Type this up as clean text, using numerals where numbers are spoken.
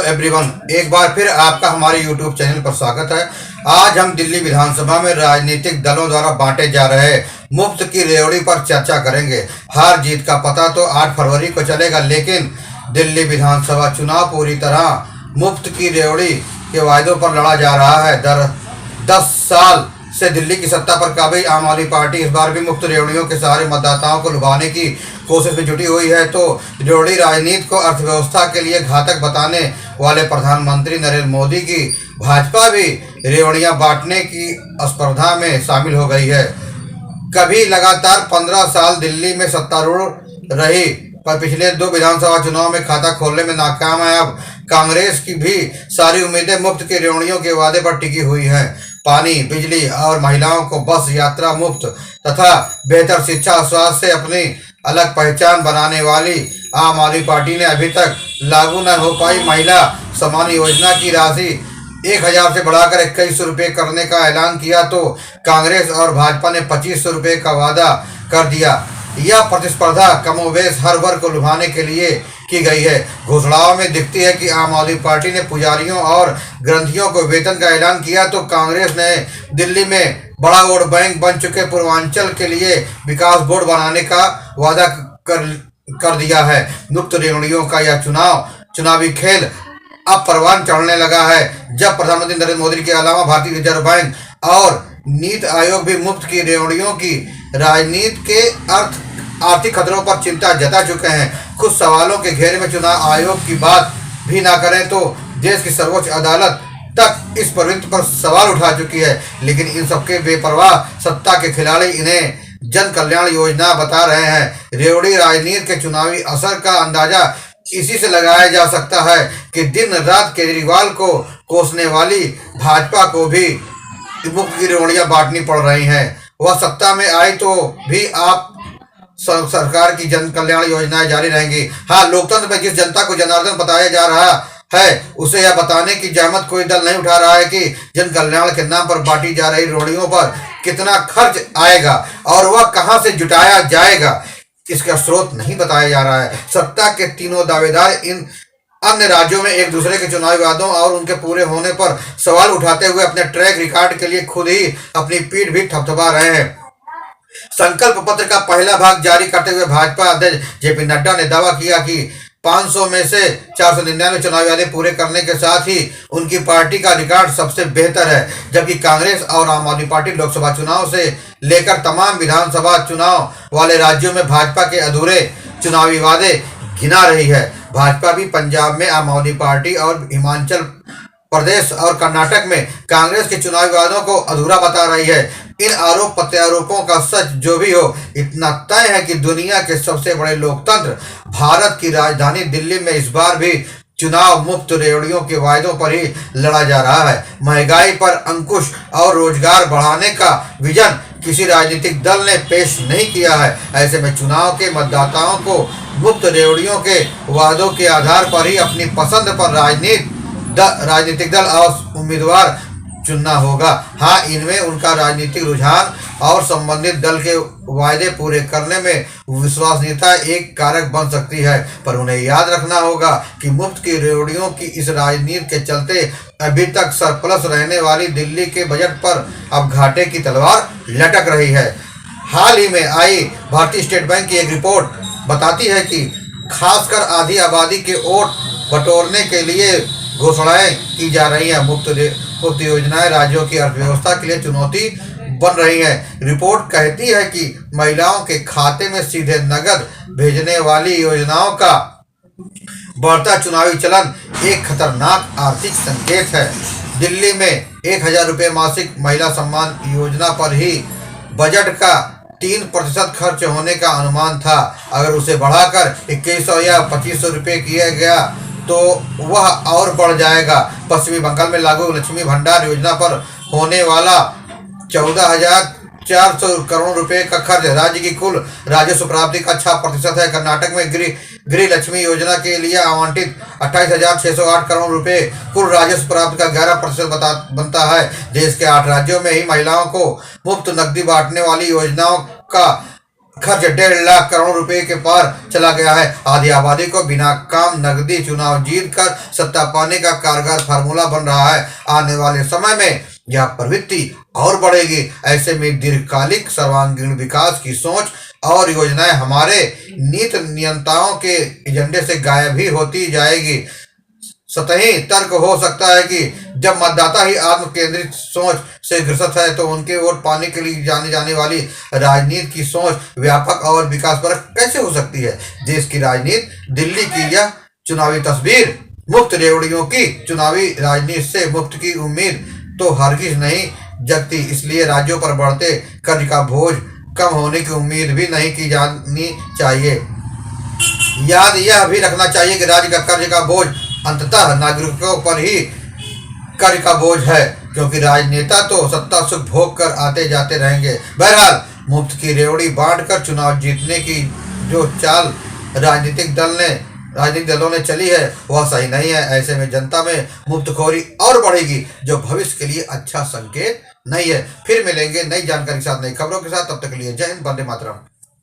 Everyone, एक बार फिर आपका हमारे यूट्यूब चैनल पर स्वागत है। आज हम दिल्ली विधानसभा में राजनीतिक दलों द्वारा बांटे जा रहे मुफ्त की रेवड़ी पर चर्चा करेंगे। हार जीत का पता तो 8 फरवरी को चलेगा, लेकिन दिल्ली विधानसभा चुनाव पूरी तरह मुफ्त की रेवड़ी के वायदों पर लड़ा जा रहा है। 10 साल से दिल्ली की सत्ता पर काबिज आम आदमी पार्टी इस बार भी मुफ्त रेवड़ियों के सहारे मतदाताओं को लुभाने की कोशिश में जुटी हुई है। तो रेवड़ी राजनीति को अर्थव्यवस्था के लिए घातक बताने वाले प्रधानमंत्री नरेंद्र मोदी की भाजपा भी रेवड़ियां बांटने की स्पर्धा में शामिल हो गई है। कभी लगातार 15 साल दिल्ली में सत्तारूढ़ रही, पर पिछले 2 विधानसभा चुनाव में खाता खोलने में नाकाम है। अब कांग्रेस की भी सारी उम्मीदें मुफ्त की रेवड़ियों के वादे पर टिकी हुई हैं। पानी, बिजली और महिलाओं को बस यात्रा मुफ्त तथा बेहतर शिक्षा और स्वास्थ्य से अपनी अलग पहचान बनाने वाली आम आदमी पार्टी ने अभी तक लागू न हो पाई महिला सम्मान योजना की राशि 1000 से बढ़ाकर 2100 रुपये करने का ऐलान किया, तो कांग्रेस और भाजपा ने 2500 रुपये का वादा कर दिया। यह प्रतिस्पर्धा कमोबेश हर वर्ग को लुभाने के लिए की गई है। घोषणाओं में दिखती है कि आम आदमी पार्टी ने पुजारियों और ग्रंथियों को वेतन का ऐलान किया, तो कांग्रेस ने दिल्ली में बड़ा वोट बैंक बन चुके पूर्वांचल के लिए विकास बोर्ड बनाने का वादा कर दिया है। मुफ्त रेवड़ियों का यह चुनावी खेल अब परवान चढ़ने लगा है, जब प्रधानमंत्री नरेंद्र मोदी के अलावा भारतीय रिजर्व बैंक और नीति आयोग भी मुफ्त की रेवड़ियों की राजनीति के आर्थिक खतरों पर चिंता जता चुके हैं। कुछ सवालों के घेरे में चुनाव आयोग की बात भी ना करें तो देश की सर्वोच्च अदालत तक इस प्रवृत्ति पर सवाल उठा चुकी है, लेकिन इन सबके बेपरवाह सत्ता के खिलाड़ी इन्हें जन कल्याण योजना बता रहे हैं। रेवड़ी राजनीति के चुनावी असर का अंदाजा इसी से लगाया जा सकता है कि दिन रात केजरीवाल को कोसने वाली भाजपा को भी मुफ्त की रेवड़ियां बांटनी पड़ रही हैं। वह सत्ता में आई तो भी आप सरकार की जन कल्याण योजनाएं जारी रहेंगी। हाँ, लोकतंत्र में जिस जनता को जनार्दन बताया जा रहा है, उसे यह बताने की जहमत कोई दल नहीं उठा रहा है कि जन कल्याण के नाम पर बांटी जा रही रेवड़ियों पर कितना खर्च आएगा और वह कहां से जुटाया जाएगा, इसका स्रोत नहीं बताया जा रहा है। सत्ता के तीनों दावेदार इन अन्य राज्यों में एक दूसरे के चुनावी वादों और उनके पूरे होने पर सवाल उठाते हुए अपने ट्रैक रिकॉर्ड के लिए खुद ही अपनी पीठ भी थपथपा रहे हैं। संकल्प पत्र का पहला भाग जारी करते हुए भाजपा अध्यक्ष जेपी नड्डा ने दावा किया कि 500 में से 499 चुनावी वादे पूरे करने के साथ ही उनकी पार्टी का रिकॉर्ड सबसे बेहतर है, जबकि कांग्रेस और आम आदमी पार्टी लोकसभा चुनाव से लेकर तमाम विधानसभा चुनाव वाले राज्यों में भाजपा के अधूरे चुनावी वादे गिना रही है। भाजपा भी पंजाब में आम आदमी पार्टी और हिमाचल प्रदेश और कर्नाटक में कांग्रेस के चुनावी वादों को अधूरा बता रही है। इन आरोप प्रत्यारोपों का सच जो भी हो, इतना तय है कि दुनिया के सबसे बड़े लोकतंत्र भारत की राजधानी दिल्ली में इस बार भी चुनाव मुफ्त रेवड़ियों के वायदों पर ही लड़ा जा रहा है। महंगाई पर अंकुश और रोजगार बढ़ाने का विजन किसी राजनीतिक दल ने पेश नहीं किया है। ऐसे में चुनाव के मतदाताओं को मुफ्त रेवड़ियों के वादों के आधार पर ही अपनी पसंद पर राजनीतिक दल और उम्मीदवार चुनना होगा। हाँ, इनमें उनका राजनीतिक रुझान और संबंधित दल के वायदे पूरे करने में विश्वसनीयता एक कारक बन सकती है, पर उन्हें याद रखना होगा कि मुफ्त की रेवड़ियों की इस राजनीति के चलते अभी तक सरप्लस रहने वाली दिल्ली के बजट पर अब घाटे की तलवार लटक रही है। हाल ही में आई भारतीय स्टेट बैंक की एक रिपोर्ट बताती है कि खासकर आधी आबादी के वोट बटोरने के लिए घोषणाएं की जा रही हैं। मुफ्त योजनाएं राज्यों की अर्थव्यवस्था के लिए चुनौती बन रही हैं। रिपोर्ट कहती है कि महिलाओं के खाते में सीधे नगद भेजने वाली योजनाओं का बढ़ता चुनावी चलन एक खतरनाक आर्थिक संकेत है। दिल्ली में 1000 रुपये मासिक महिला सम्मान योजना पर ही बजट का 3% खर्च होने का अनुमान था। अगर उसे बढ़ाकर 2100 या 2500 रुपये किया गया तो वह और बढ़ जाएगा। पश्चिमी बंगाल में लागू लक्ष्मी भंडार योजना पर होने वाला 14,400 करोड़ रुपए का खर्च राज्य की कुल राजस्व प्राप्ति का 6% है। कर्नाटक में गृह लक्ष्मी योजना के लिए आवंटित 28,608 करोड़ रुपए कुल राजस्व प्राप्ति का 11% बनता है। देश के 8 राज्यों में ही महिलाओं को मुफ्त नकदी बांटने वाली योजनाओं का खर्च 1.5 लाख करोड़ रुपए के पार चला गया है। आधी आबादी को बिना काम नकदी चुनाव जीत कर सत्ता पाने का कारगर फार्मूला बन रहा है। आने वाले समय में यह प्रवृत्ति और बढ़ेगी। ऐसे में दीर्घकालिक सर्वांगीण विकास की सोच और योजनाएं हमारे नीति नियंताओं के एजेंडे से गायब ही होती जाएगी। सतही तर्क हो सकता है कि जब मतदाता ही आत्म केंद्रित सोच से ग्रसित है तो उनके वोट पाने के लिए जानी जाने वाली राजनीति की सोच व्यापक और विकास परक कैसे हो सकती है। देश की राजनीति, दिल्ली की यह चुनावी तस्वीर, मुफ्त रेवड़ियों की चुनावी राजनीति से मुफ्त की उम्मीद तो हरगिज नहीं जगती। इसलिए राज्यों पर बढ़ते कर्ज का बोझ कम होने की उम्मीद भी नहीं की जानी चाहिए। याद यह भी रखना चाहिए कि राज्य का कर्ज का बोझ अंततः नागरिकों पर ही कर्ज का बोझ है, क्योंकि राजनेता तो सत्ता सुख भोग कर आते जाते रहेंगे। बहरहाल मुफ्त की रेवड़ी बांटकर चुनाव जीतने की जो चाल राजनीतिक दलों ने चली है वह सही नहीं है। ऐसे में जनता में मुफ्तखोरी और बढ़ेगी, जो भविष्य के लिए अच्छा संकेत नहीं है। फिर मिलेंगे नई जानकारी के साथ, नई खबरों के साथ। तब तक के लिए जय हिंद, वंदे मातरम।